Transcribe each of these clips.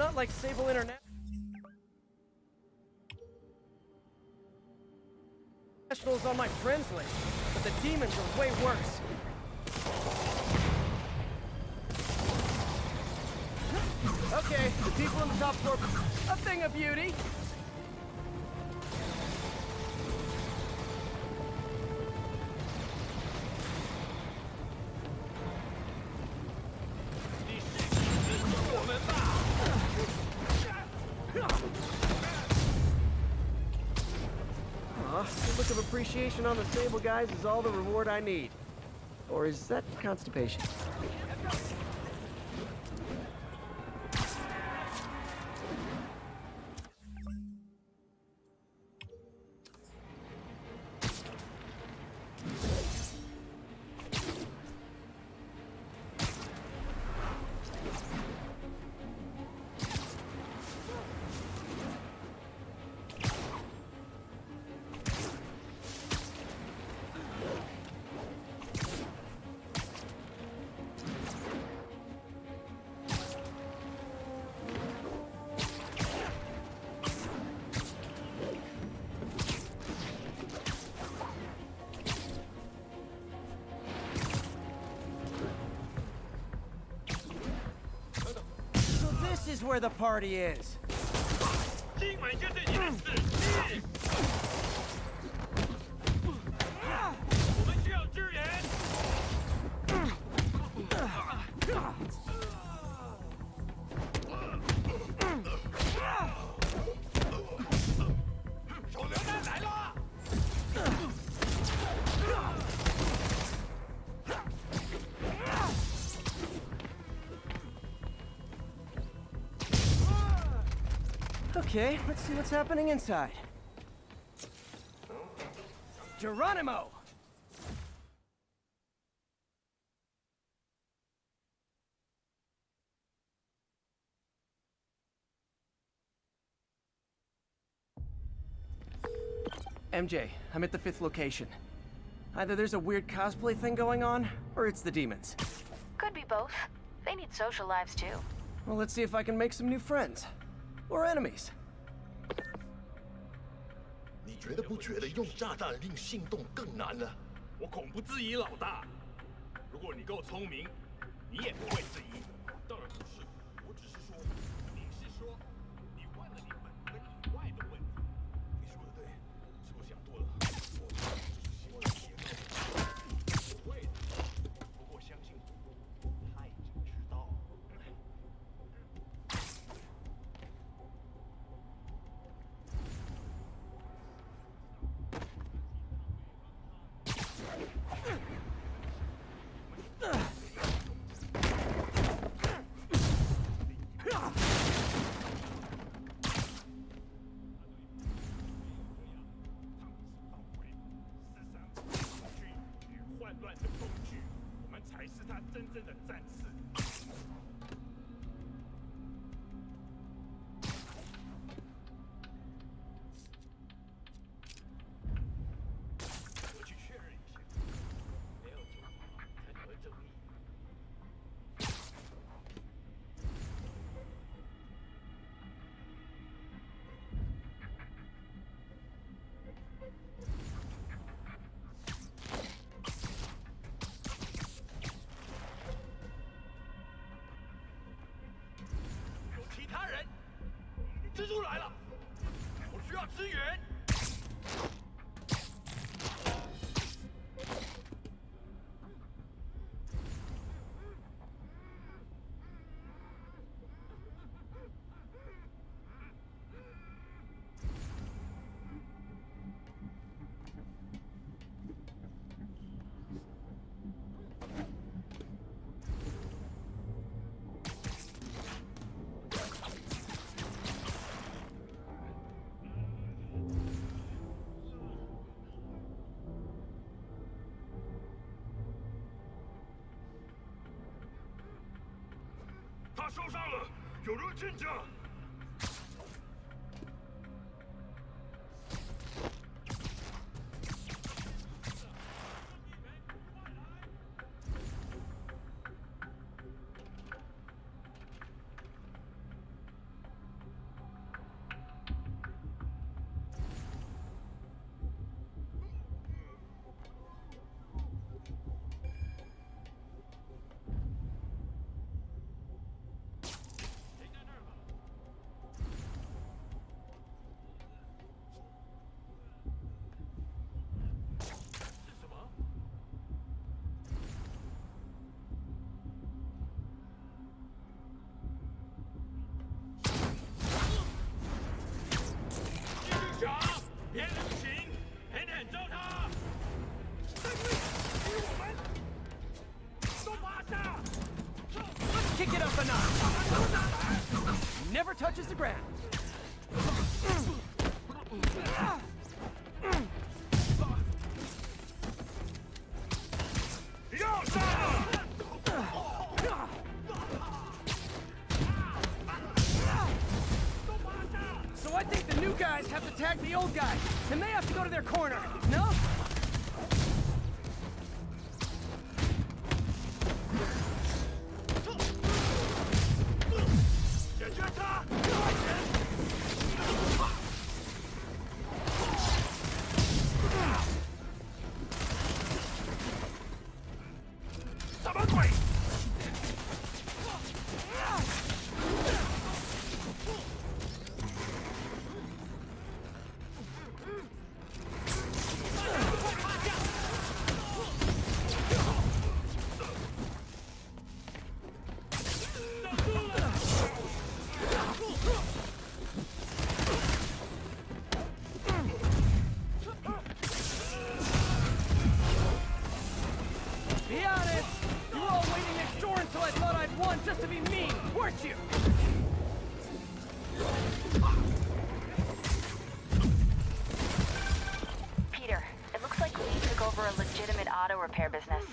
not like Sable International's on my friends list, but the demons are way worse. Okay, the people in the top floor, a thing of beauty. A look of appreciation on the Sable guys is all the reward I need. Or is that constipation? This is where the party is. 今晚就是你的死期！我们需要支援。手榴弹来了！ Okay, let's see what's happening inside. Geronimo! MJ, I'm at the 5th location. Either there's a weird cosplay thing going on, or it's the demons. Could be both. They need social lives too. Well, let's see if I can make some new friends. Or enemies. 你觉得不觉得用炸弹令心动更难了？我恐不质疑老大。如果你够聪明，你也不会质疑。当然不是，我只是说，你是说，你问了你本分以外的问题。你说的对，是我想多了。我只是希望你也告诉我会的。不过相信我，他已经知道了。 混乱的工具，我们才是他真正的战士。我去确认一下，没有警察才会正义。 其他人，蜘蛛来了，我需要支援。他受伤了，有人进去。kick it up a notch. Never touches the ground. So I think the new guys have to tag the old guys, and they have to go to their corner, no? Be honest, you were all waiting next door until I thought I'd won just to be mean, weren't you? Peter, it looks like Lee took over a legitimate auto repair business.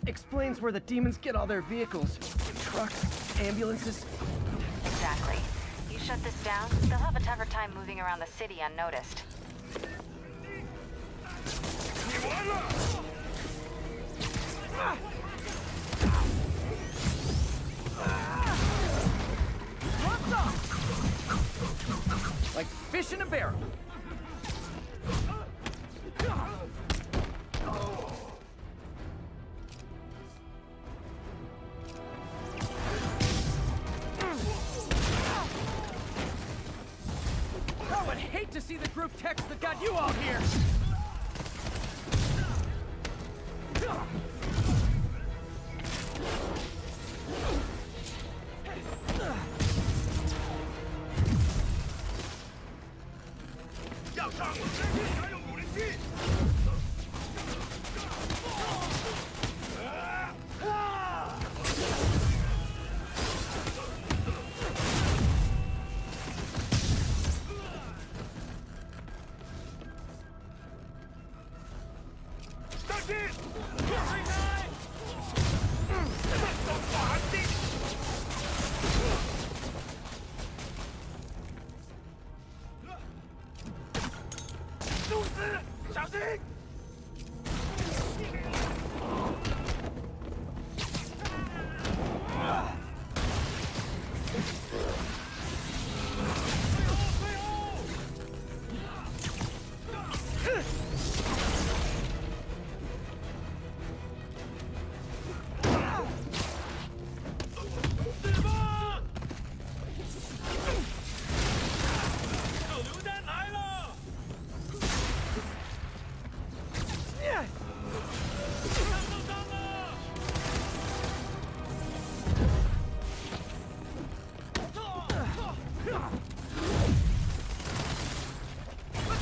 Explains where the demons get all their vehicles. Trucks, ambulances. Exactly. You shut this down, they'll have a tougher time moving around the city unnoticed. What's up? Like fish in a barrel. I would hate to see the group text that got you all here.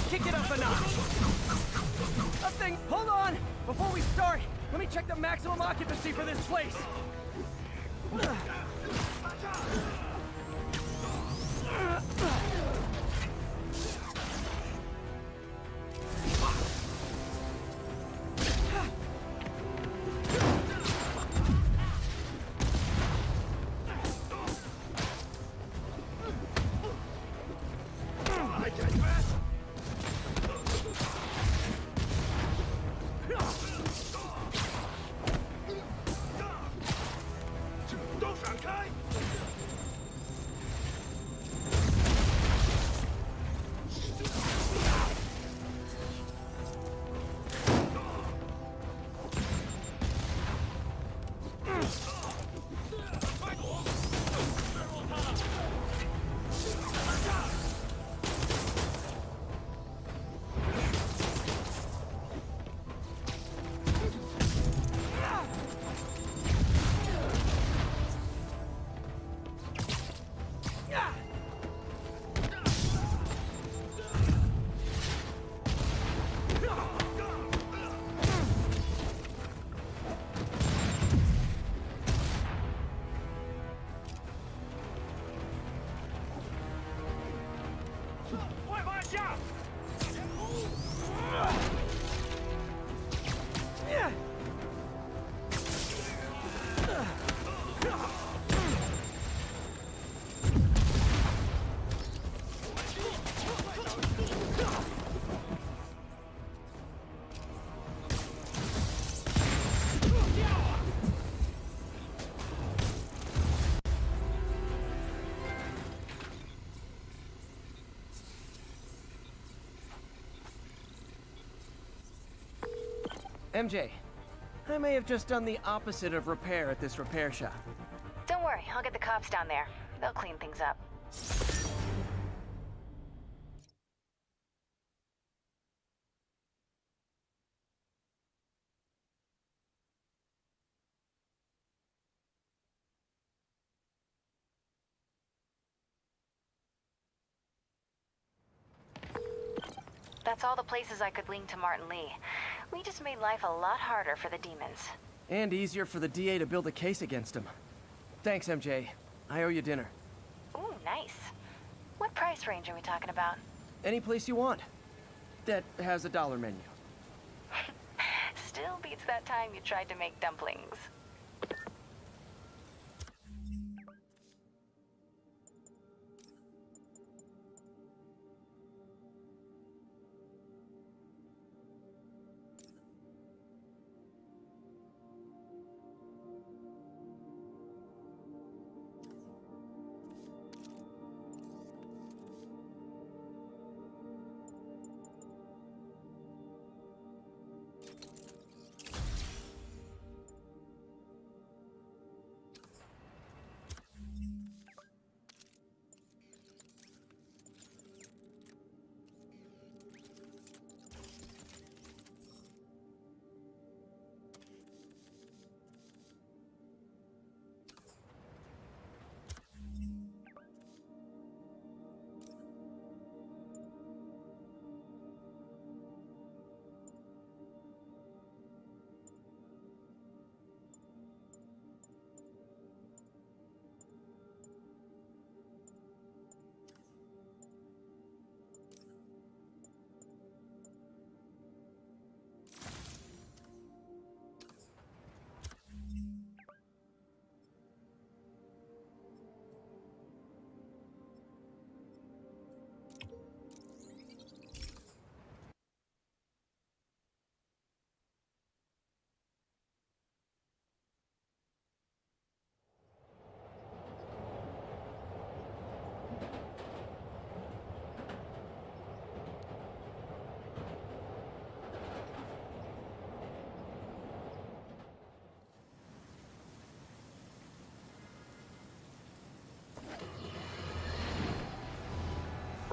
Kick it up a notch. Nothing. Hold on. Before we start, let me check the maximum occupancy for this place. MJ, I may have just done the opposite of repair at this repair shop. Don't worry, I'll get the cops down there. They'll clean things up. That's all the places I could link to Martin Lee. We just made life a lot harder for the demons. And easier for the DA to build a case against him. Thanks, MJ. I owe you dinner. Ooh, nice. What price range are we talking about? Any place you want. That has a dollar menu. Still beats that time you tried to make dumplings.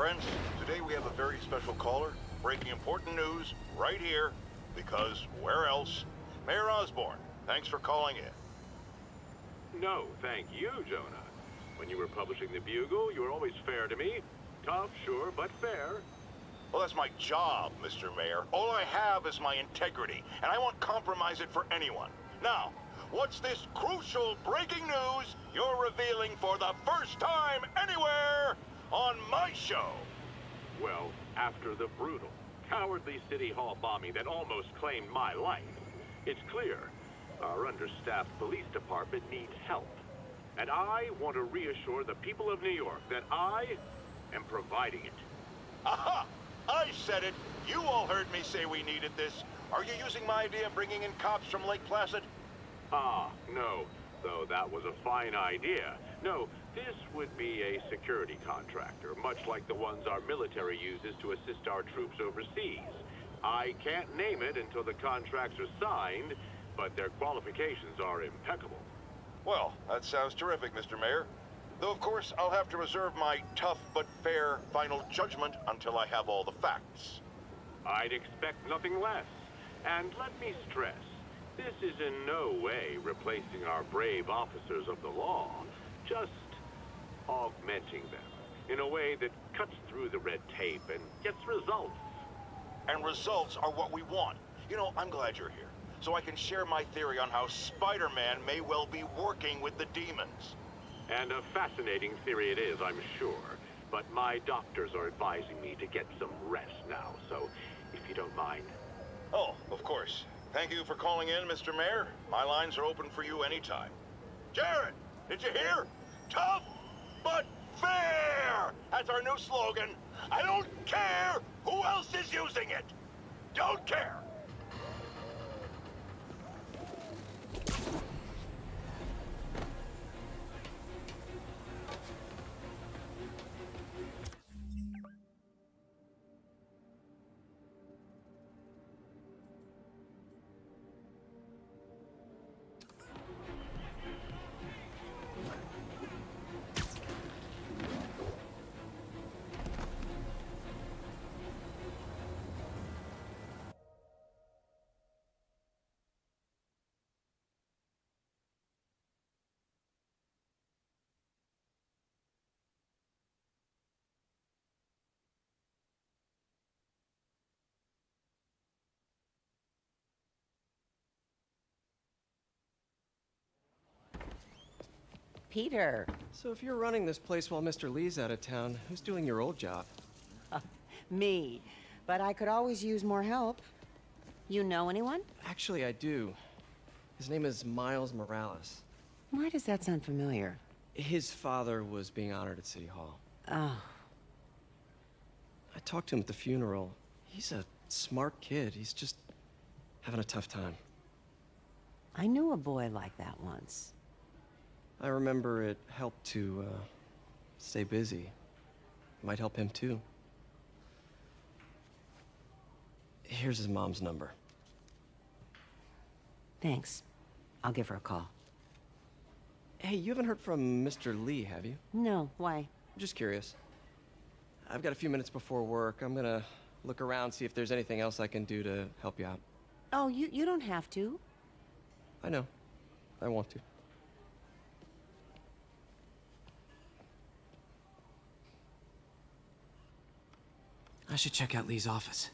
Friends, today we have a very special caller, breaking important news right here, because where else? Mayor Osborne, thanks for calling in. No, thank you, Jonah. When you were publishing the Bugle, you were always fair to me. Tough, sure, but fair. Well, that's my job, Mr. Mayor. All I have is my integrity, and I won't compromise it for anyone. Now, what's this crucial breaking news you're revealing for the first time anywhere on my show? Well, after the brutal, cowardly City Hall bombing that almost claimed my life, it's clear our understaffed police department needs help. And I want to reassure the people of New York that I am providing it. Aha! I said it! You all heard me say we needed this. Are you using my idea of bringing in cops from Lake Placid? Ah, no. Though that was a fine idea. No, this would be a security contractor, much like the ones our military uses to assist our troops overseas. I can't name it until the contracts are signed, but their qualifications are impeccable. Well, that sounds terrific, Mr. Mayor. Though, of course, I'll have to reserve my tough but fair final judgment until I have all the facts. I'd expect nothing less. And let me stress, this is in no way replacing our brave officers of the law, just augmenting them in a way that cuts through the red tape and gets results. And results are what we want. You know, I'm glad you're here, so I can share my theory on how Spider-Man may well be working with the demons. And a fascinating theory it is, I'm sure. But my doctors are advising me to get some rest now, so if you don't mind. Oh, of course. Thank you for calling in, Mr. Mayor. My lines are open for you anytime. Jared, did you hear? Tough but fair! That's our new slogan. I don't care who else is using it. Don't care. Peter. So if you're running this place while Mr. Lee's out of town, who's doing your old job? Me. But I could always use more help. You know anyone? Actually, I do. His name is Miles Morales. Why does that sound familiar? His father was being honored at City Hall. Oh. I talked to him at the funeral. He's a smart kid. He's just having a tough time. I knew a boy like that once. I remember it helped to, stay busy. Might help him, too. Here's his mom's number. Thanks. I'll give her a call. Hey, you haven't heard from Mr. Lee, have you? No, why? Just curious. I've got a few minutes before work. I'm gonna look around, see if there's anything else I can do to help you out. Oh, you don't have to. I know. I want to. I should check out Lee's office.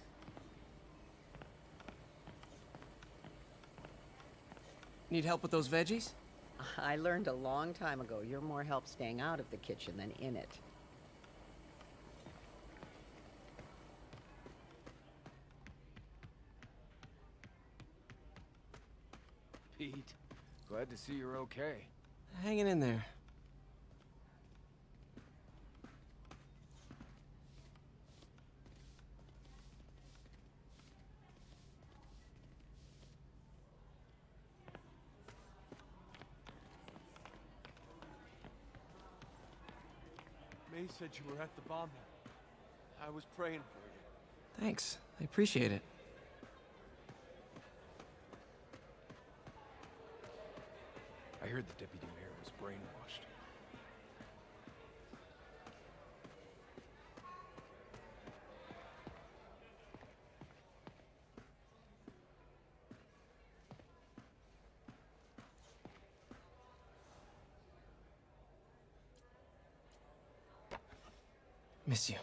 Need help with those veggies? I learned a long time ago you're more help staying out of the kitchen than in it. Pete, glad to see you're okay. Hanging in there. May said you were at the bombing. I was praying for you. Thanks. I appreciate it. I heard the deputy mayor was brainwashed. Miss you.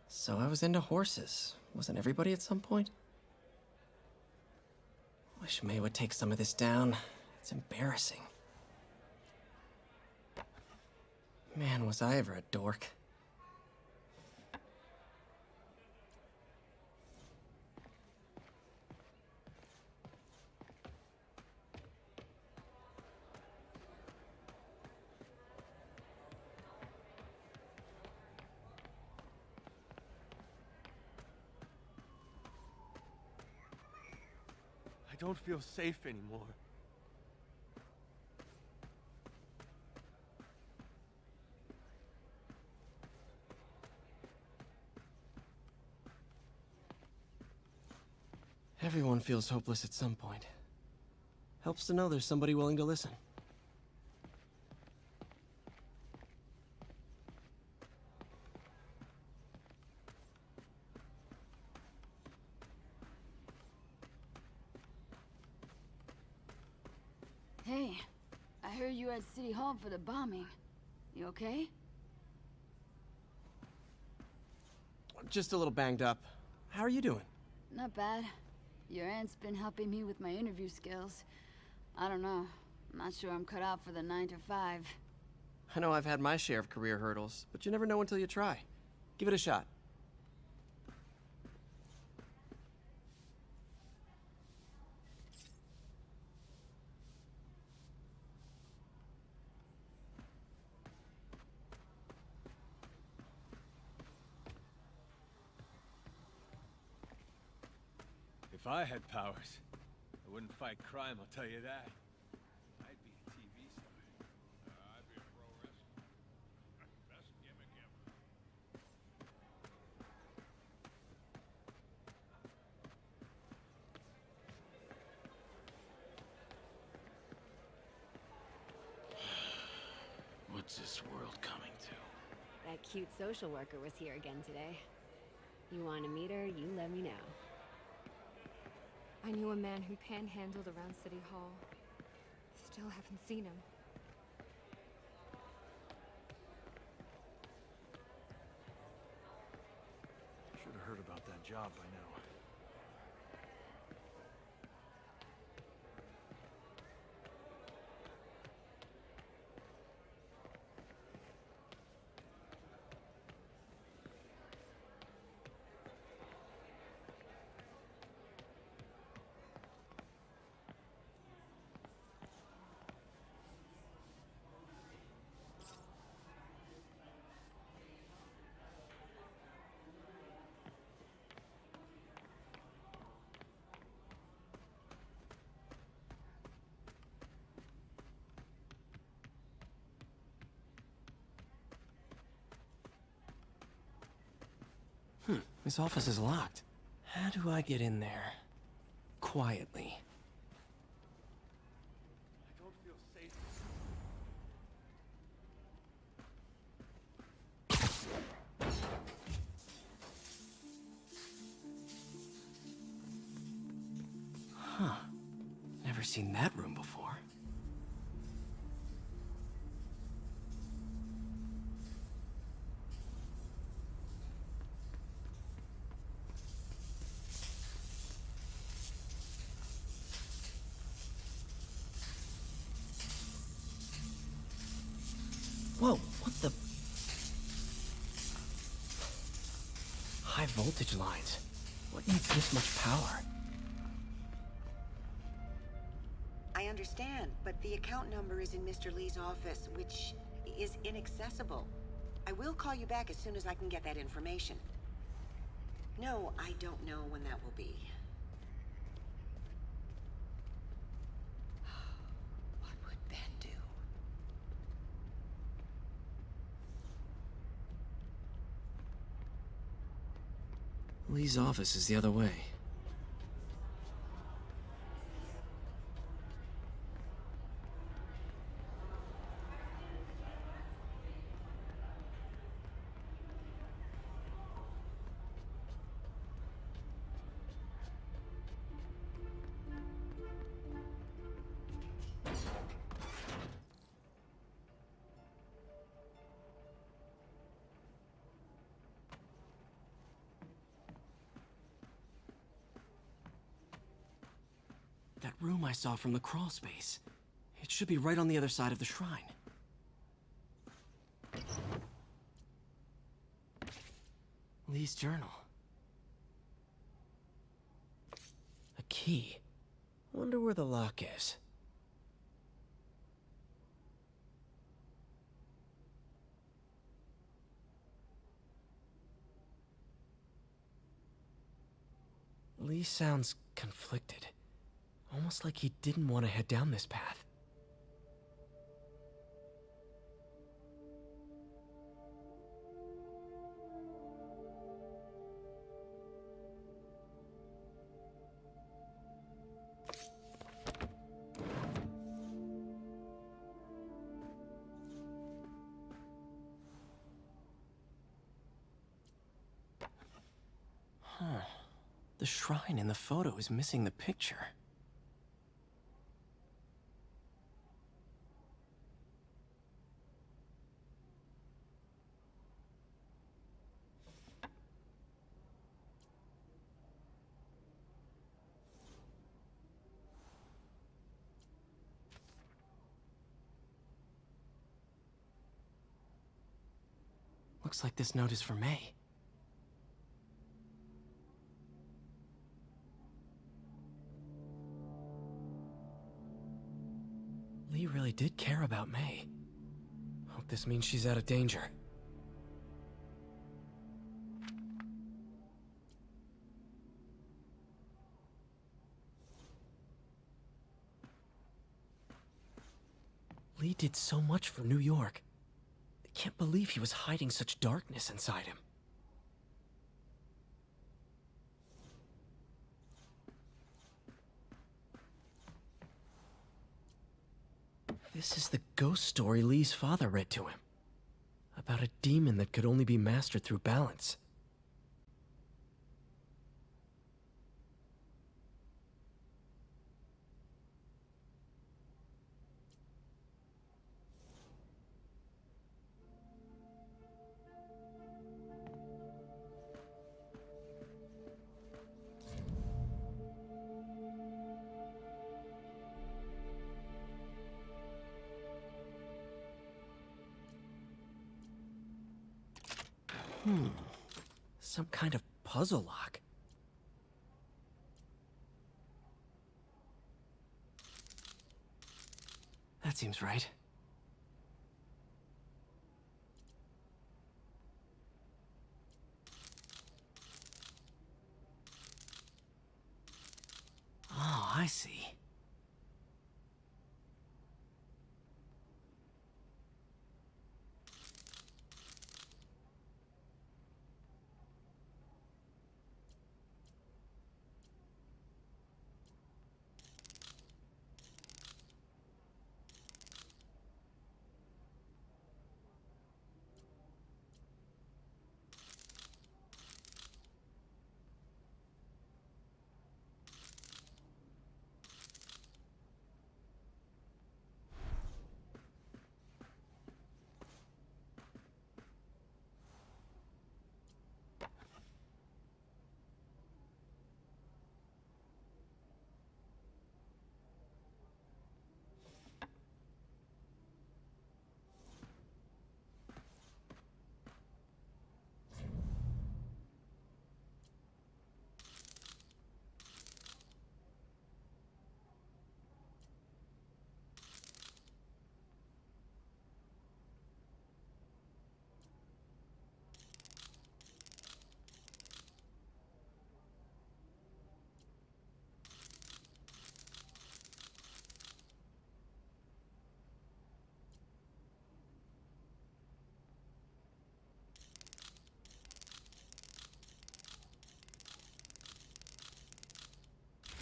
So I was into horses. Wasn't everybody at some point? Wish May would take some of this down. It's embarrassing. Man, was I ever a dork. I don't feel safe anymore. Everyone feels hopeless at some point. Helps to know there's somebody willing to listen. Hey, I heard you were at City Hall for the bombing. You okay? Just a little banged up. How are you doing? Not bad. Your aunt's been helping me with my interview skills. I don't know. I'm not sure I'm cut out for the 9 to 5. I know I've had my share of career hurdles, but you never know until you try. Give it a shot. If I had powers, I wouldn't fight crime, I'll tell you that. I'd be a TV star. I'd be a pro wrestler. Best gimmick ever. What's this world coming to? That cute social worker was here again today. You want to meet her, you let me know. I knew a man who panhandled around City Hall. Still haven't seen him. Should have heard about that job by now. This office is locked. How do I get in there? Quietly. I don't feel safe. Huh. Never seen that room before. Whoa, what the? High voltage lines. What needs this much power? I understand, but the account number is in Mr. Lee's office, which is inaccessible. I will call you back as soon as I can get that information. No, I don't know when that will be. What would Ben do? Lee's office is the other way. That room I saw from the crawl space. It should be right on the other side of the shrine. Lee's journal. A key. Wonder where the lock is. Lee sounds conflicted. Almost like he didn't want to head down this path. Huh. The shrine in the photo is missing the picture. Looks like this note is for May. Lee really did care about May. Hope this means she's out of danger. Lee did so much for New York. I can't believe he was hiding such darkness inside him. This is the ghost story Lee's father read to him. About a demon that could only be mastered through balance. Some kind of puzzle lock. That seems right. Oh, I see.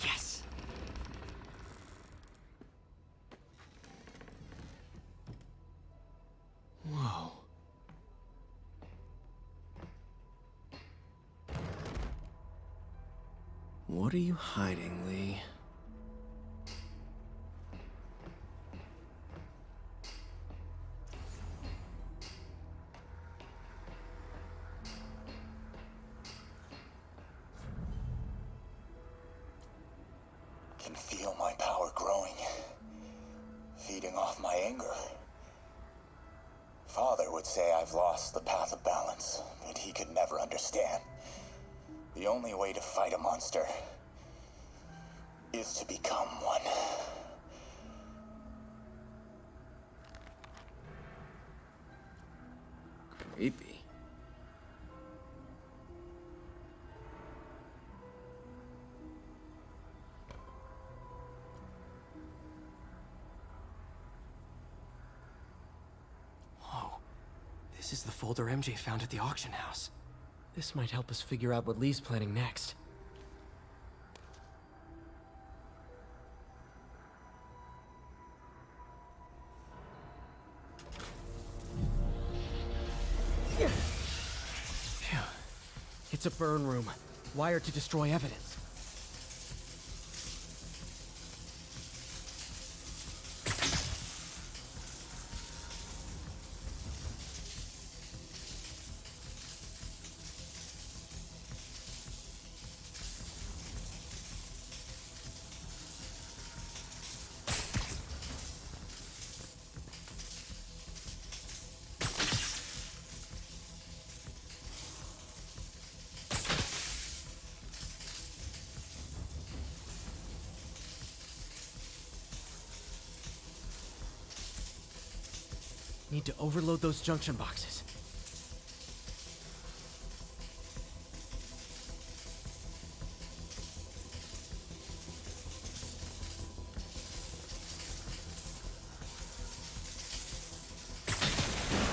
Yes! Whoa. What are you hiding, Lee? Can feel my power growing, feeding off my anger. Father would say I've lost the path of balance, but he could never understand. The only way to fight a monster is to become one. Creepy. Whoa. This is the folder MJ found at the auction house. This might help us figure out what Lee's planning next. Phew. It's a burn room, wired to destroy evidence. Need to overload those junction boxes.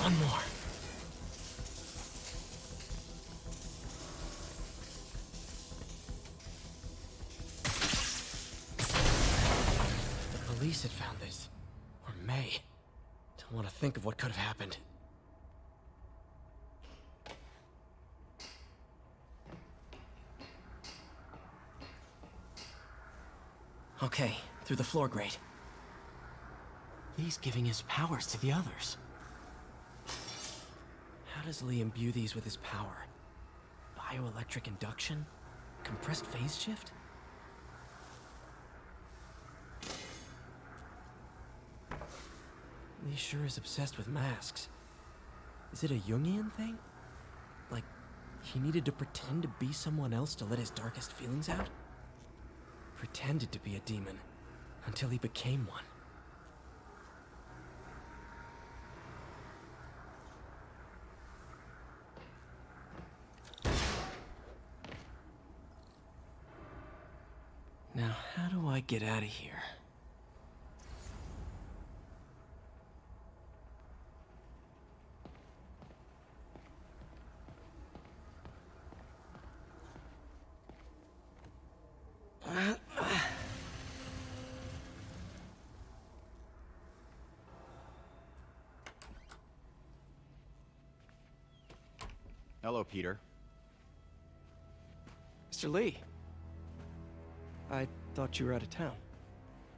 One more. The police had found this. Or May. I want to think of what could have happened. Okay, through the floor grate. Lee's giving his powers to the others. How does Lee imbue these with his power? Bioelectric induction? Compressed phase shift? Lee sure is obsessed with masks. Is it a Jungian thing? Like He needed to pretend to be someone else to let his darkest feelings out? Pretended to be a demon, until he became one. Now, how do I get out of here? Hello, Peter. Mr. Lee. I thought you were out of town.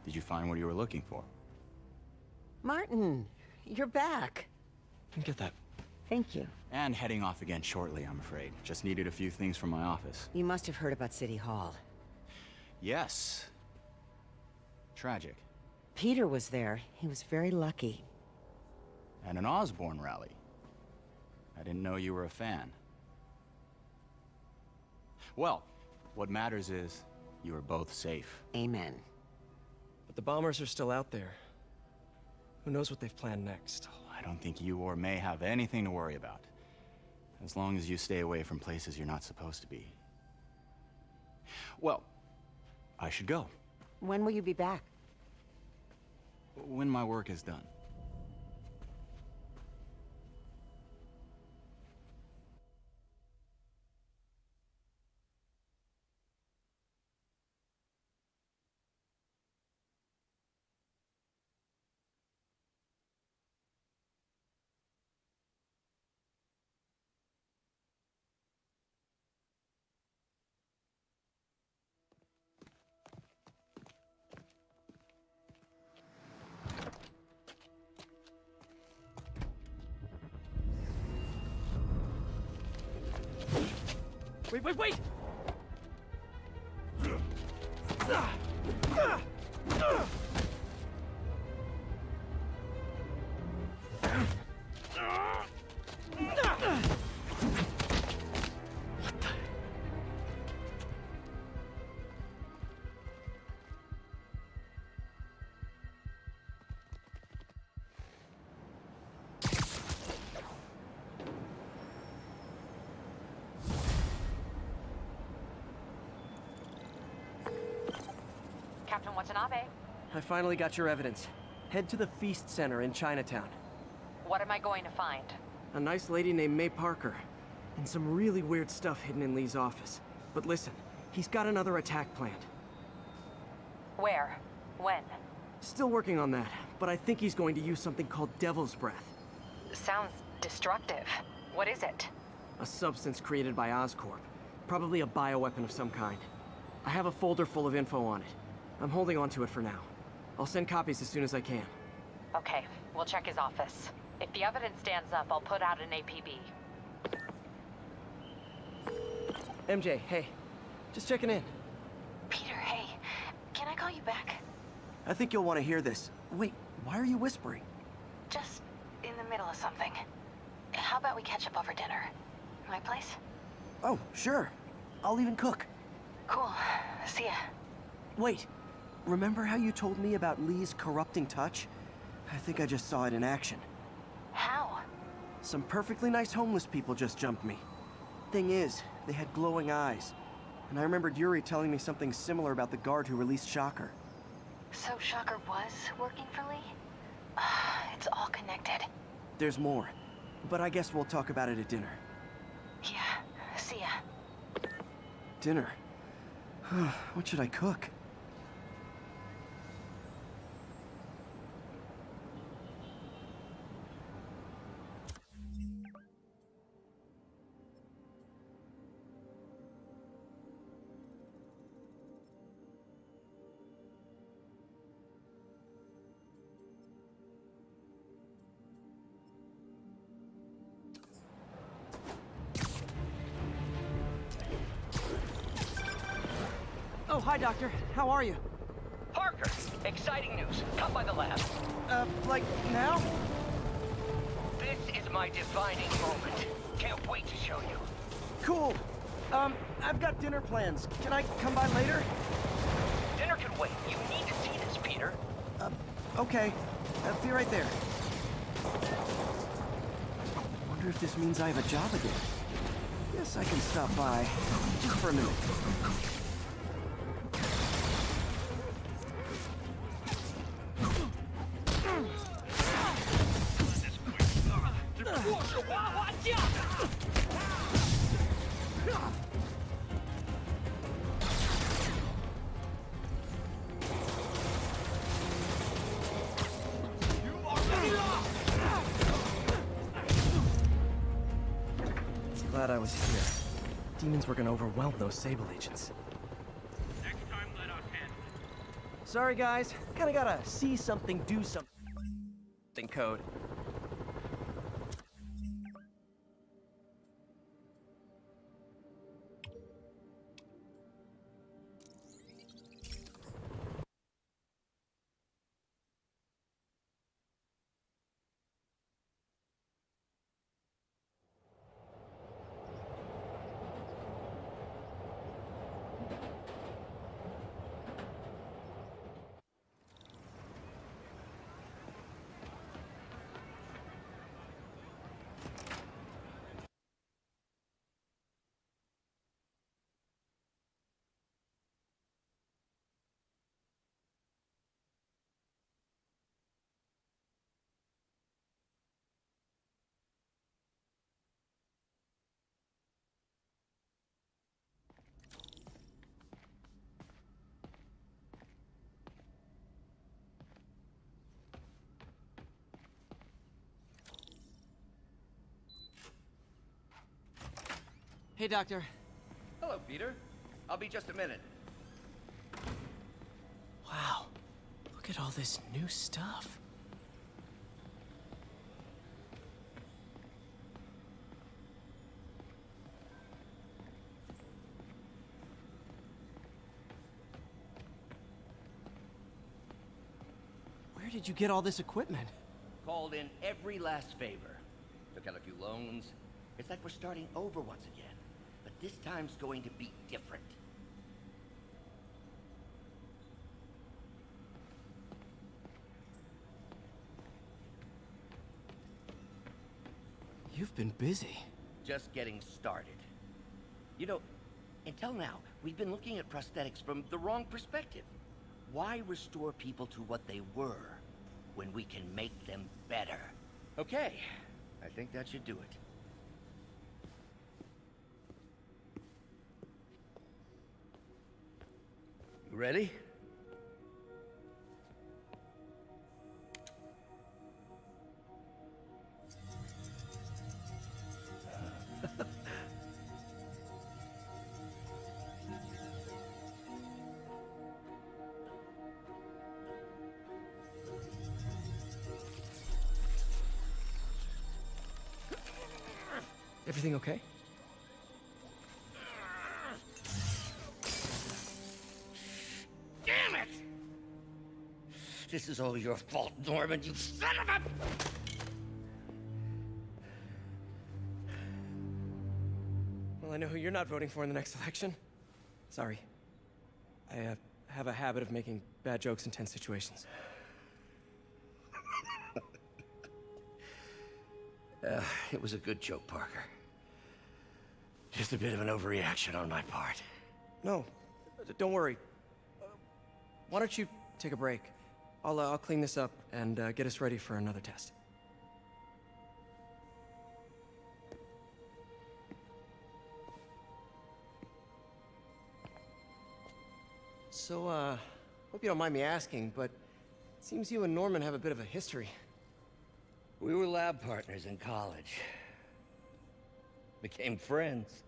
Did you find what you were looking for? Martin, you're back. Get that. Thank you. And heading off again shortly, I'm afraid. Just needed a few things from my office. You must have heard about City Hall. Yes. Tragic. Peter was there. He was very lucky. At an Osborn rally. I didn't know you were a fan. Well, what matters is you are both safe. Amen. But the bombers are still out there. Who knows what they've planned next? I don't think you or May have anything to worry about. As long as you stay away from places you're not supposed to be. Well, I should go. When will you be back? When my work is done. Wait, wait! Captain Watanabe, I finally got your evidence. Head to the Feast Center in Chinatown. what am I going to find? A nice lady named May Parker. And some really weird stuff hidden in Lee's office. But listen, he's got another attack planned. Where? When? Still working on that, but I think he's going to use something called Devil's Breath. Sounds destructive. What is it? A substance created by Oscorp. Probably a bioweapon of some kind. I have a folder full of info on it. I'm holding on to it for now. I'll send copies as soon as I can. Okay, we'll check his office. If the evidence stands up, I'll put out an APB. MJ, hey. Just checking in. Peter, hey. Can I call you back? I think you'll want to hear this. Wait, why are you whispering? Just in the middle of something. How about we catch up over dinner? My place? Oh, sure. I'll even cook. Cool. See ya. Wait. Remember how you told me about Lee's corrupting touch? I think I just saw it in action. How? Some perfectly nice homeless people just jumped me. Thing is, they had glowing eyes. And I remembered Yuri telling me something similar about the guard who released Shocker. So Shocker was working for Lee? It's all connected. There's more. But I guess we'll talk about it at dinner. Yeah. See ya. Dinner? What should I cook? Oh, hi, Doctor. How are you? Parker, exciting news. Come by the lab. Like now? This is my defining moment. Can't wait to show you. Cool. I've got dinner plans. Can I come by later? Dinner can wait. You need to see this, Peter. Okay. I'll be right there. Wonder if this means I have a job again. Guess I can stop by. Just for a minute. Glad I was here. Demons were gonna overwhelm those Sable agents. Next time, let us handle it. Sorry, guys. Kinda gotta see something, do something. Code. Hey, Doctor. Hello, Peter. I'll be just a minute. Wow. Look at all this new stuff. Where did you get all this equipment? Called in every last favor. Took out a few loans. It's like we're starting over once again. But this time's going to be different. You've been busy. Just getting started. You know, until now, we've been looking at prosthetics from the wrong perspective. Why restore people to what they were when we can make them better? Okay, I think that should do it. You ready? Everything okay? Damn it! This is all your fault, Norman, you son of a... Well, I know who you're not voting for in the next election. Sorry. I have a habit of making bad jokes in tense situations. It was a good joke, Parker. Just a bit of an overreaction on my part. No, don't worry. Why don't you take a break? I'll clean this up and get us ready for another test. So, hope you don't mind me asking, but it seems you and Norman have a bit of a history. We were lab partners in college. Became friends.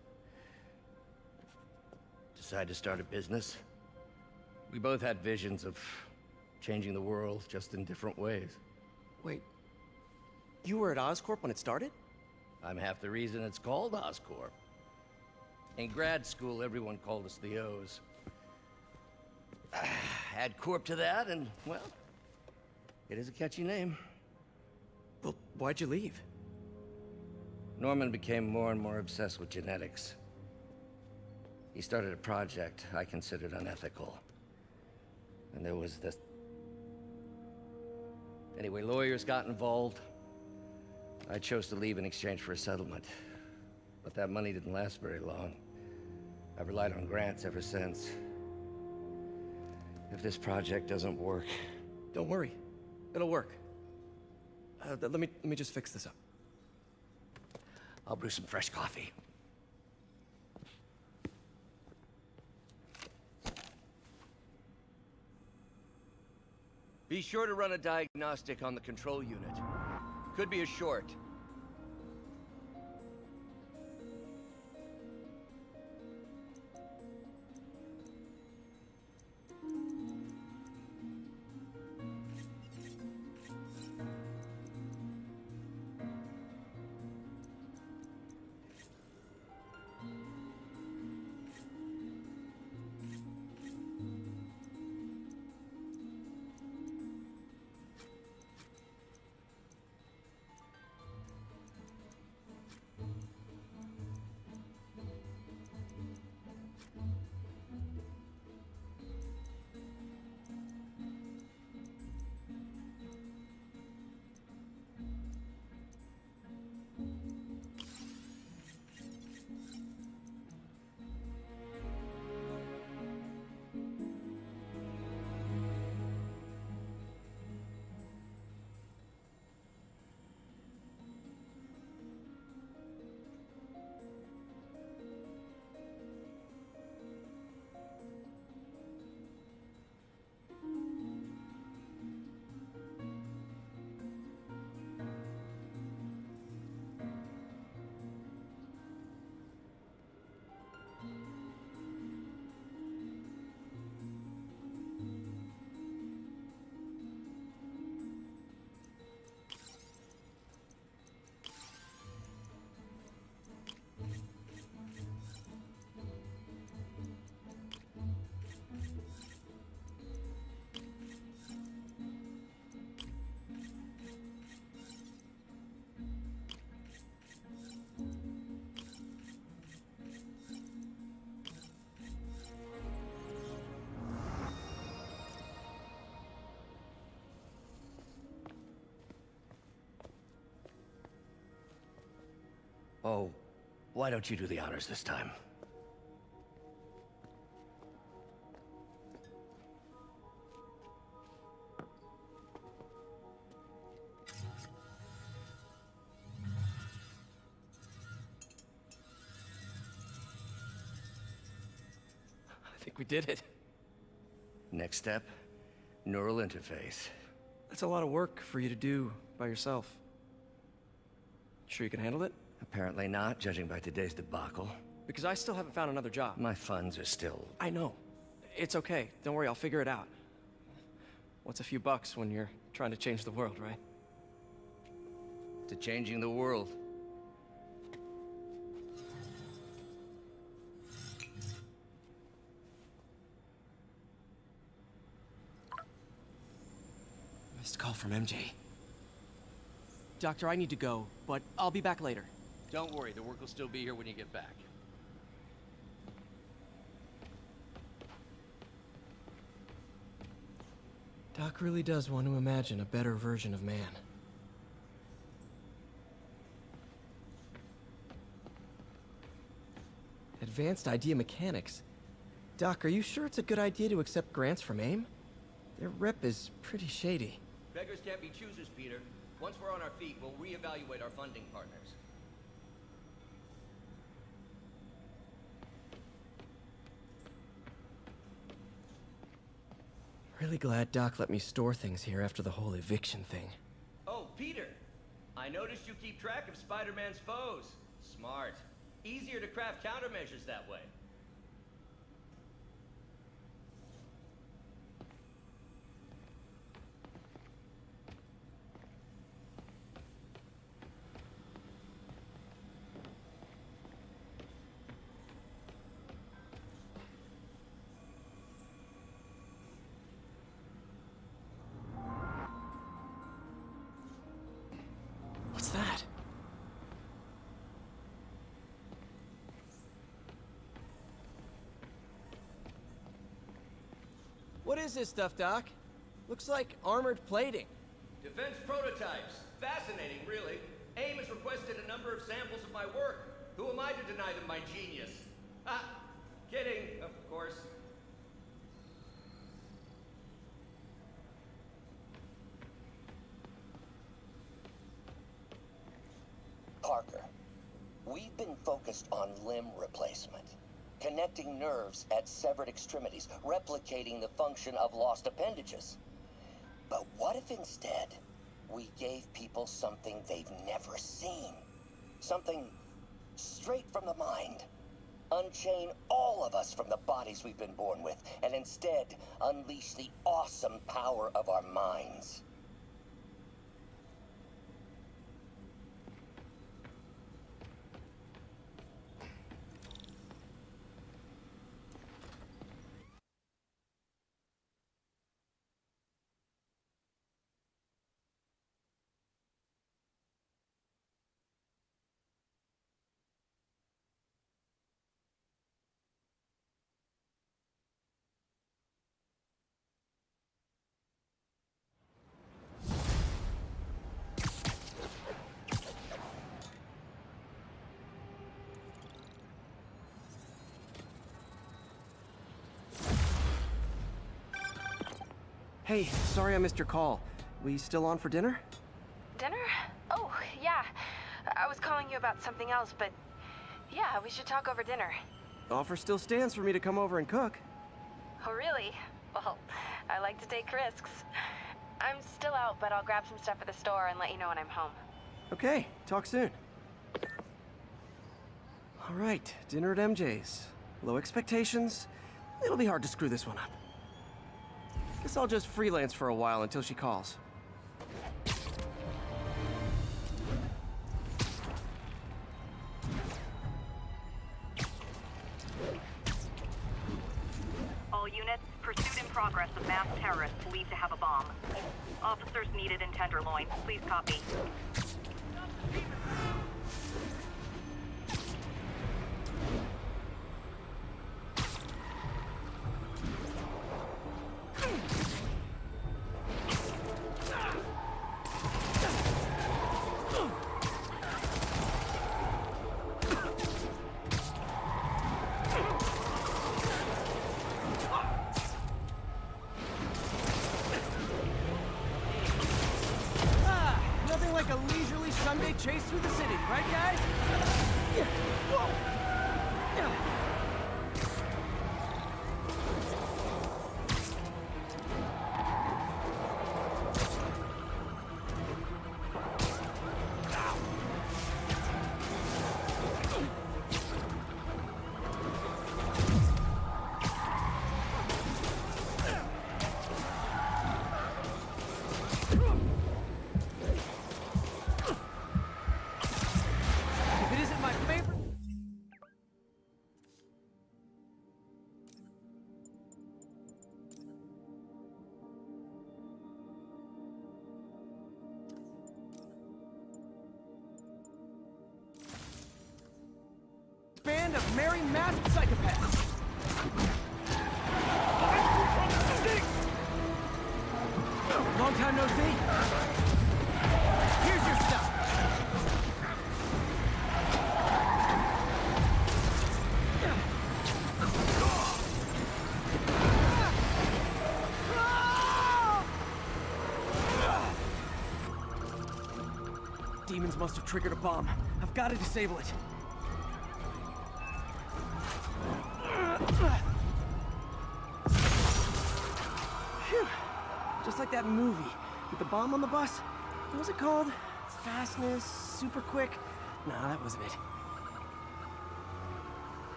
Decided to start a business. We both had visions of changing the world, just in different ways. Wait, you were at Oscorp when it started? I'm half the reason it's called Oscorp. In grad school, everyone called us the O's. Add Corp to that, and, well, it is a catchy name. Well, why'd you leave? Norman became more and more obsessed with genetics. He started a project I considered unethical. And there was this... Anyway, lawyers got involved. I chose to leave in exchange for a settlement. But that money didn't last very long. I've relied on grants ever since. If this project doesn't work... Don't worry. It'll work. Let me just fix this up. I'll brew some fresh coffee. Be sure to run a diagnostic on the control unit. Could be a short. Oh, why don't you do the honors this time? I think we did it. Next step, neural interface. That's a lot of work for you to do by yourself. Sure you can handle it? Apparently not, judging by today's debacle. Because I still haven't found another job. My funds are still... I know. It's okay. Don't worry, I'll figure it out. What's a few bucks when you're trying to change the world, right? To changing the world. Missed call from MJ. Doctor, I need to go, but I'll be back later. Don't worry, the work will still be here when you get back. Doc really does want to imagine a better version of man. Advanced idea mechanics. Doc, are you sure it's a good idea to accept grants from AIM? Their rep is pretty shady. Beggars can't be choosers, Peter. Once we're on our feet, we'll reevaluate our funding partners. Really glad Doc let me store things here after the whole eviction thing. Oh, Peter! I noticed you keep track of Spider-Man's foes. Smart. Easier to craft countermeasures that way. What's that? What is this stuff, Doc? Looks like armored plating. Defense prototypes. Fascinating, really. AIM has requested a number of samples of my work. Who am I to deny them my genius? Ah, kidding, of course. Parker, we've been focused on limb replacement, connecting nerves at severed extremities, replicating the function of lost appendages. But what if instead we gave people something they've never seen? Something straight from the mind. Unchain all of us from the bodies we've been born with, and instead unleash the awesome power of our minds. Hey, sorry I missed your call. We still on for dinner? Dinner? Oh, yeah. I was calling you about something else, but yeah, we should talk over dinner. Offer still stands for me to come over and cook. Oh, really? Well, I like to take risks. I'm still out, but I'll grab some stuff at the store and let you know when I'm home. Okay, talk soon. All right, dinner at MJ's. Low expectations. It'll be hard to screw this one up. Guess I'll just freelance for a while until she calls. All units, pursuit in progress of masked terrorists believed to have a bomb. Officers needed in Tenderloin. Please copy. Nothing like a leisurely Sunday chase through the city, right guys? Yeah. Whoa. Yeah. Band of merry masked psychopaths. Long time no see. Here's your stuff. Demons must have triggered a bomb. I've got to disable it. Phew. Just like that movie with the bomb on the bus. What was it called? Fastness, super quick? Nah, that wasn't it.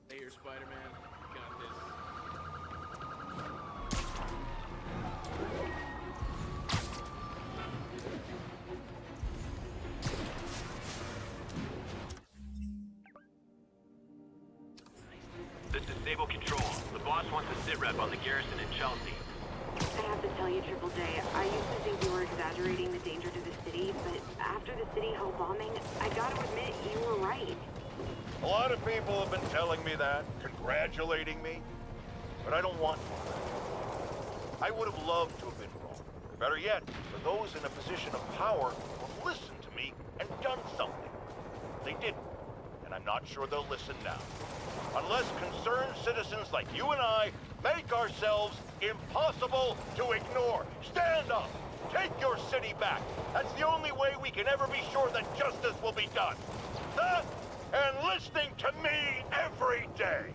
Hey, you're Spiderman. Got this. This is Sable Control. The boss wants a sit rep on the garrison in Chelsea. I have to tell you, Triple J, I used to think you were exaggerating the danger to the city. city, but after the City Hall bombing, I gotta admit, you were right. A lot of people have been telling me that, congratulating me, but I don't want to. I would have loved to have been wrong. Or better yet, for those in a position of power who have listened to me and done something. They didn't, and I'm not sure they'll listen now. Unless concerned citizens like you and I make ourselves impossible to ignore. Stand up! Take your city back! That's the only way we can ever be sure that justice will be done. That and listening to me every day!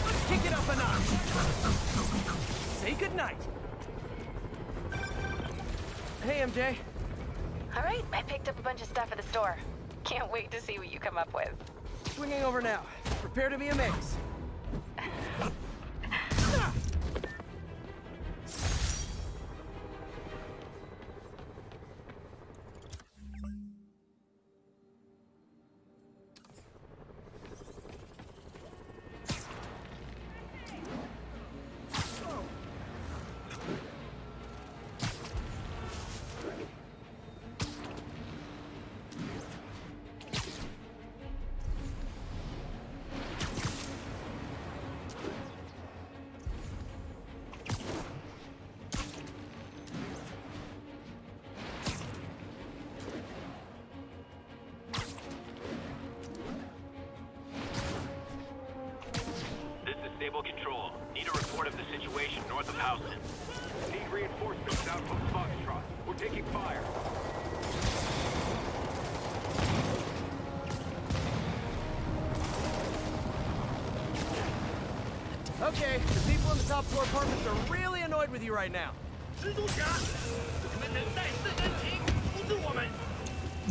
Let's kick it up a notch! Say goodnight! Hey, MJ. All right, I picked up a bunch of stuff at the store. Can't wait to see what you come up with. Swinging over now. Prepare to be amazed. Stable control. Need a report of the situation north of Houston. Need reinforcements south of Foxtrot. We're taking fire. Okay, the people in the top floor apartments are really annoyed with you right now. 蜘蛛侠，你们能带四人行扶住我们，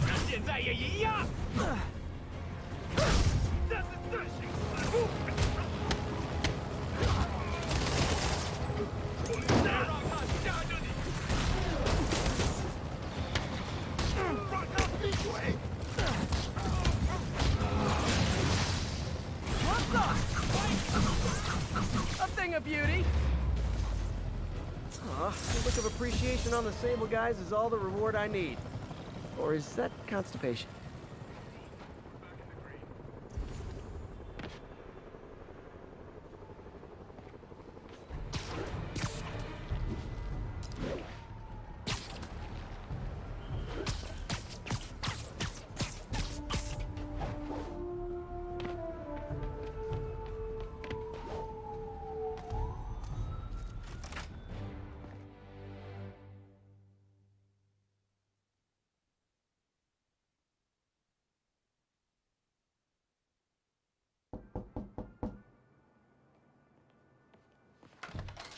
那现在也一样。这是自行反复。再让他夹着你，让他闭嘴。What the? A thing of beauty. Aw, a look of appreciation on the Sable guys is all the reward I need. Or is that constipation?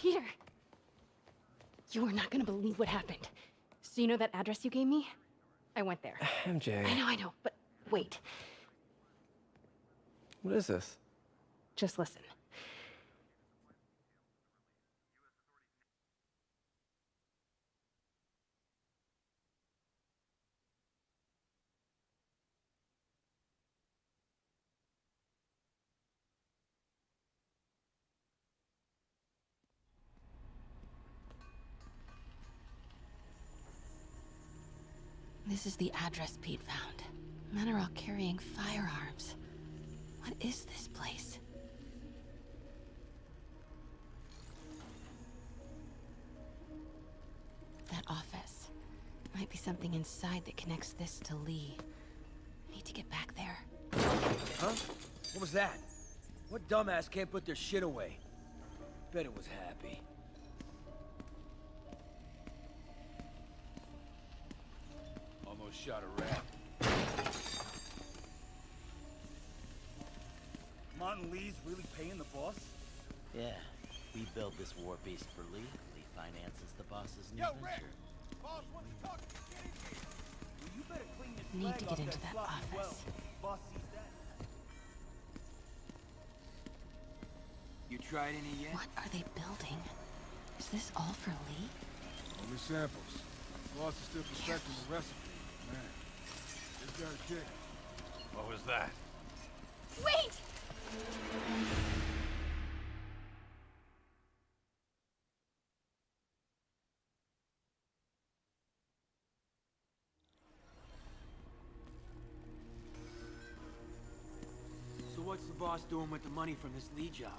Peter! You are not gonna believe what happened. So you know that address you gave me? I went there. MJ. I know, but wait. What is this? Just listen. This is the address Pete found. Men are all carrying firearms. What is this place? That office. Might be something inside that connects this to Lee. Need to get back there. Huh? What was that? What dumbass can't put their shit away? Bet it was Happy. Almost shot a rat. Martin Lee's really paying the boss? Yeah, we build this war beast for Lee. Lee finances the boss's new Yo, venture. Rick! Boss wants to talk to you. Get in here. Well, you better clean this Need flag to off get into that fluff as well. office. Boss sees that. You tried any yet? What are they building? Is this all for Lee? Only samples. Boss is still perfecting the recipe. Man, just got a kick. What was that? Wait! boss doing with the money from this Lee job?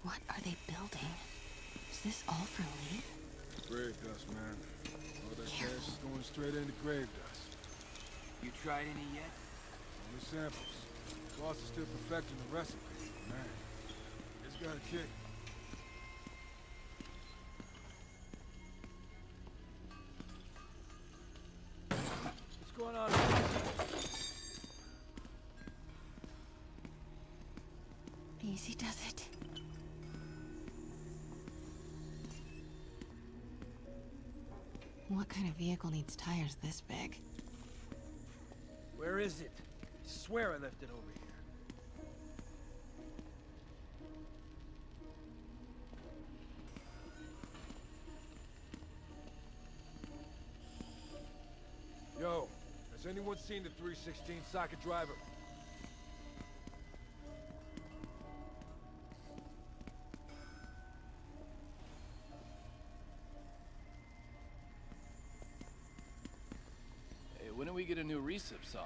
What are they building? Is this all for Lee? Grave dust, man. All that cash is going straight into grave dust. You tried any yet? Only samples. Boss is still perfecting the recipe. Man, it's got a kick. What's going on? Easy does it. What kind of vehicle needs tires this big? Where is it? I swear I left it over here. Yo, has anyone seen the 316 socket driver? Hey, when do we get a new recip saw?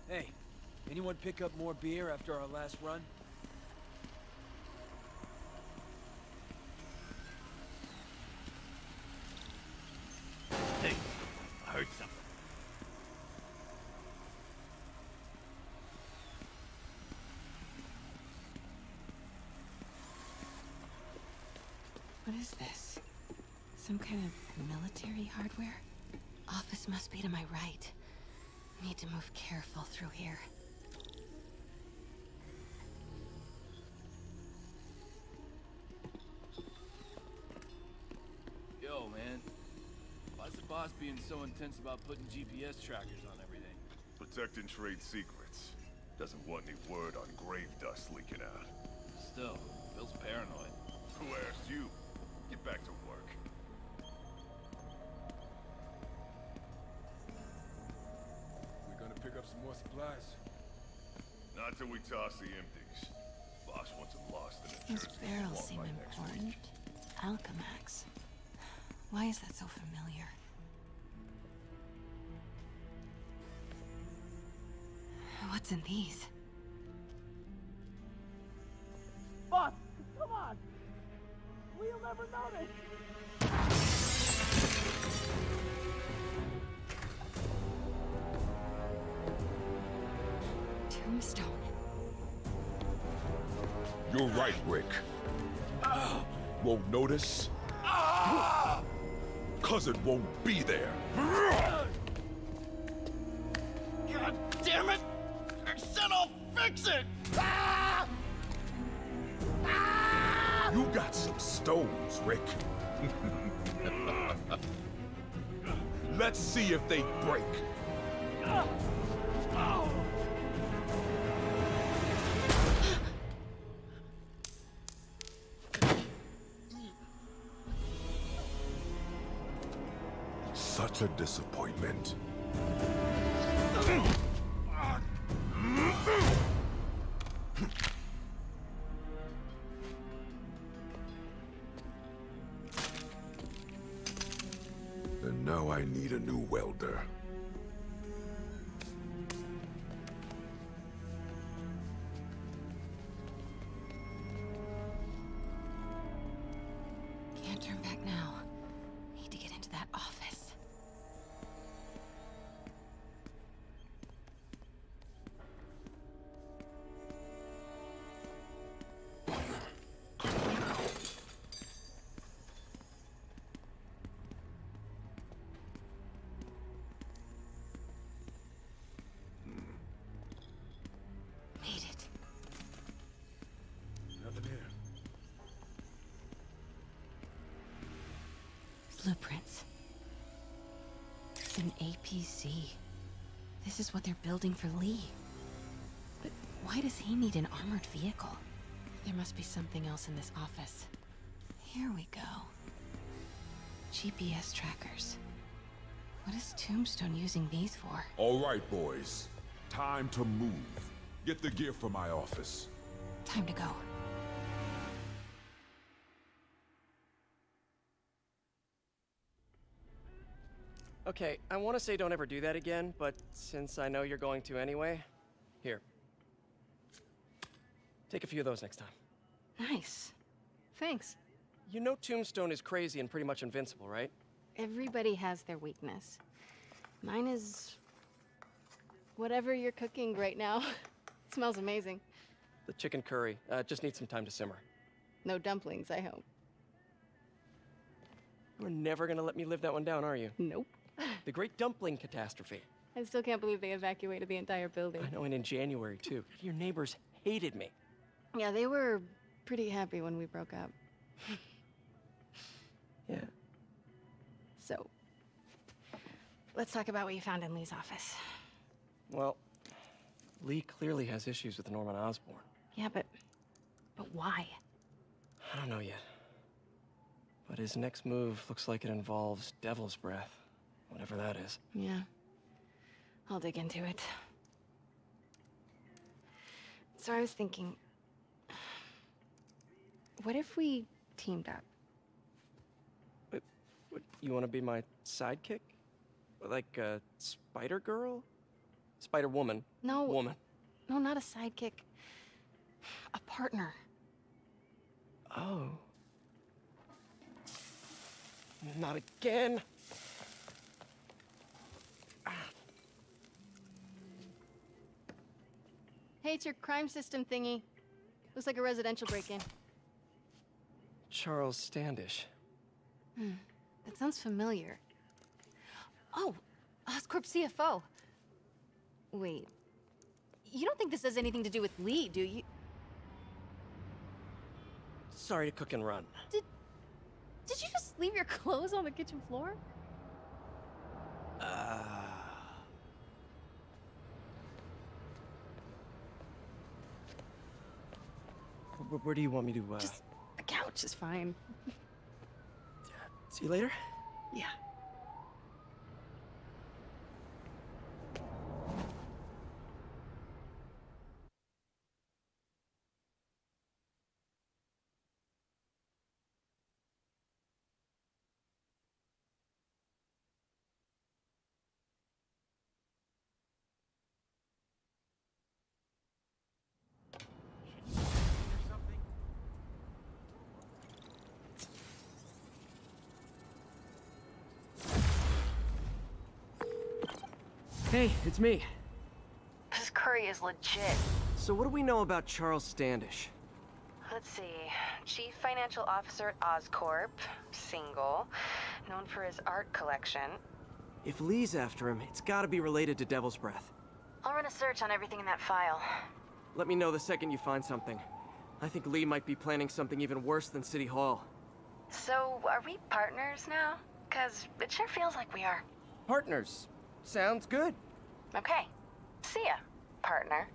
Hey, anyone pick up more beer after our last run? Hey, I heard something. What is this? Some kind of military hardware? Office must be to my right. Need to move careful through here. Yo, man. Why's the boss being so intense about putting GPS trackers on everything? Protecting trade secrets. Doesn't want any word on grave dust leaking out. Still, feels paranoid. Who asked you? Get back to work. We're gonna pick up some more supplies. Not till we toss the empties. Boss wants them lost in a Those Jersey barrels swamp seem by next important. week. Alchemax. Why is that so familiar? What's in these? Boss, come on! We'll never notice! Tombstone. You're right, Rick. Won't notice? Cause it won't be there. God damn it! I said I'll fix it! You got some stones, Rick. Let's see if they break. Such a disappointment. And now I need a new welder. Can't turn back now. Need to get into that office. Made it. Nothing here. Blueprints. An APC. This is what they're building for Lee. But why does he need an armored vehicle? There must be something else in this office. Here we go. GPS trackers. What is Tombstone using these for? All right, boys. Time to move. Get the gear from my office. Time to go. Okay, I want to say don't ever do that again, but since I know you're going to anyway, here. Take a few of those next time. Nice. Thanks. You know Tombstone is crazy and pretty much invincible, right? Everybody has their weakness. Mine is... whatever you're cooking right now. It smells amazing. The chicken curry. Just needs some time to simmer. No dumplings, I hope. You're never gonna let me live that one down, are you? Nope. The Great Dumpling Catastrophe. I still can't believe they evacuated the entire building. I know, and in January, too. Your neighbors hated me. Yeah, they were pretty happy when we broke up. Yeah. So, let's talk about what you found in Lee's office. Well, Lee clearly has issues with Norman Osborn. Yeah, but why? I don't know yet. But his next move looks like it involves Devil's Breath. Whatever that is. Yeah. I'll dig into it. So I was thinking... what if we teamed up? What, you want to be my sidekick? Like a spider girl? Spider woman? No. Woman. No, not a sidekick. A partner. Oh. Not again. Hey, it's your crime system thingy. Looks like a residential break-in. Charles Standish. That sounds familiar. Oh, Oscorp CFO. Wait. You don't think this has anything to do with Lee, do you? Sorry to cook and run. Did you just leave your clothes on the kitchen floor? Where do you want me to, Just the couch is fine. See you later? Yeah. Hey, it's me. This curry is legit. So what do we know about Charles Standish? Let's see. Chief Financial Officer at Oscorp. Single. Known for his art collection. If Lee's after him, it's gotta be related to Devil's Breath. I'll run a search on everything in that file. Let me know the second you find something. I think Lee might be planning something even worse than City Hall. So, are we partners now? 'Cause it sure feels like we are. Partners. Sounds good. Okay. See ya, partner.